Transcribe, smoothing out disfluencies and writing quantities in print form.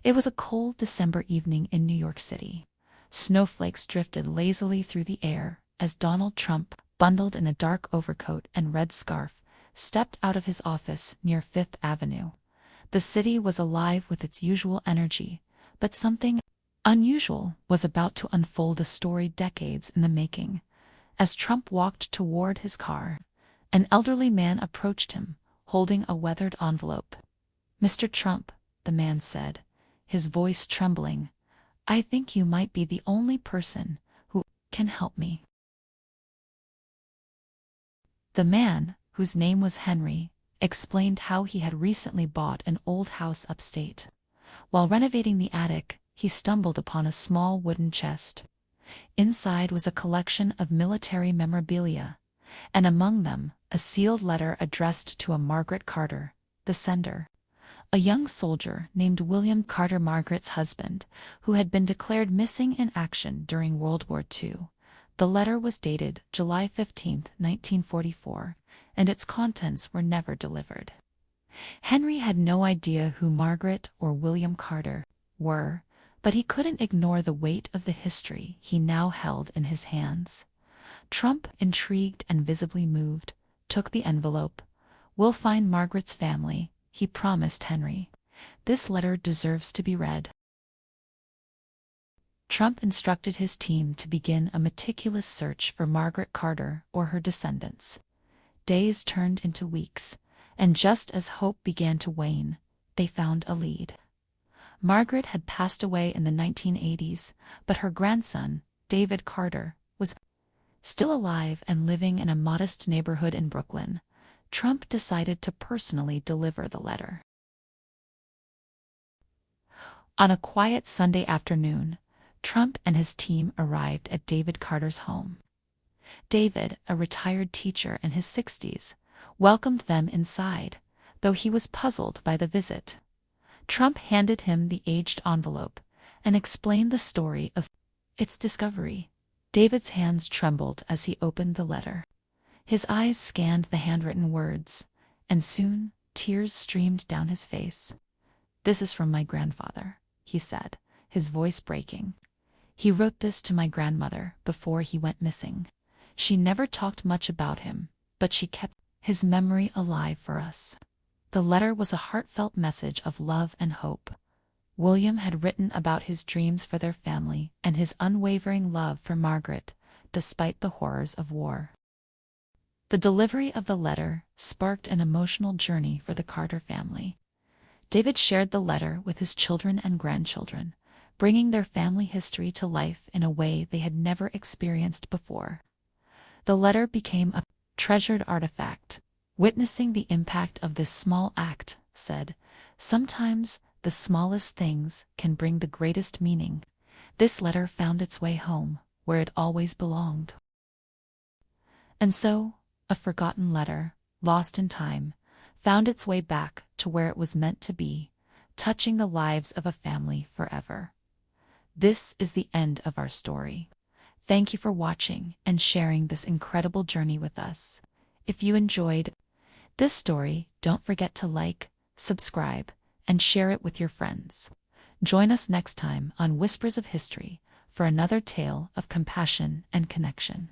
It was a cold December evening in New York City. Snowflakes drifted lazily through the air as Donald Trump, bundled in a dark overcoat and red scarf, stepped out of his office near Fifth Avenue. The city was alive with its usual energy, but something unusual was about to unfold, a story decades in the making. As Trump walked toward his car, an elderly man approached him, holding a weathered envelope. "Mr. Trump," the man said, his voice trembling, "I think you might be the only person who can help me." The man, whose name was Henry, explained how he had recently bought an old house upstate. While renovating the attic, he stumbled upon a small wooden chest. Inside was a collection of military memorabilia, and among them, a sealed letter addressed to a Margaret Carter, the sender. A young soldier named William Carter, Margaret's husband, who had been declared missing in action during World War II. The letter was dated July 15, 1944, and its contents were never delivered. Henry had no idea who Margaret or William Carter were, but he couldn't ignore the weight of the history he now held in his hands. Trump, intrigued and visibly moved, took the envelope. "We'll find Margaret's family," he promised Henry. "This letter deserves to be read." Trump instructed his team to begin a meticulous search for Margaret Carter or her descendants. Days turned into weeks, and just as hope began to wane, they found a lead. Margaret had passed away in the 1980s, but her grandson, David Carter, was still alive and living in a modest neighborhood in Brooklyn. Trump decided to personally deliver the letter. On a quiet Sunday afternoon, Trump and his team arrived at David Carter's home. David, a retired teacher in his 60s, welcomed them inside, though he was puzzled by the visit. Trump handed him the aged envelope and explained the story of its discovery. David's hands trembled as he opened the letter. His eyes scanned the handwritten words, and soon tears streamed down his face. "This is from my grandfather," he said, his voice breaking. "He wrote this to my grandmother before he went missing. She never talked much about him, but she kept his memory alive for us." The letter was a heartfelt message of love and hope. William had written about his dreams for their family and his unwavering love for Margaret, despite the horrors of war. The delivery of the letter sparked an emotional journey for the Carter family. David shared the letter with his children and grandchildren, bringing their family history to life in a way they had never experienced before. The letter became a treasured artifact. "Witnessing the impact of this small act," said, "sometimes the smallest things can bring the greatest meaning." This letter found its way home, where it always belonged. And so, a forgotten letter, lost in time, found its way back to where it was meant to be, touching the lives of a family forever. This is the end of our story. Thank you for watching and sharing this incredible journey with us. If you enjoyed this story, don't forget to like, subscribe, and share it with your friends. Join us next time on Whispers of History for another tale of compassion and connection.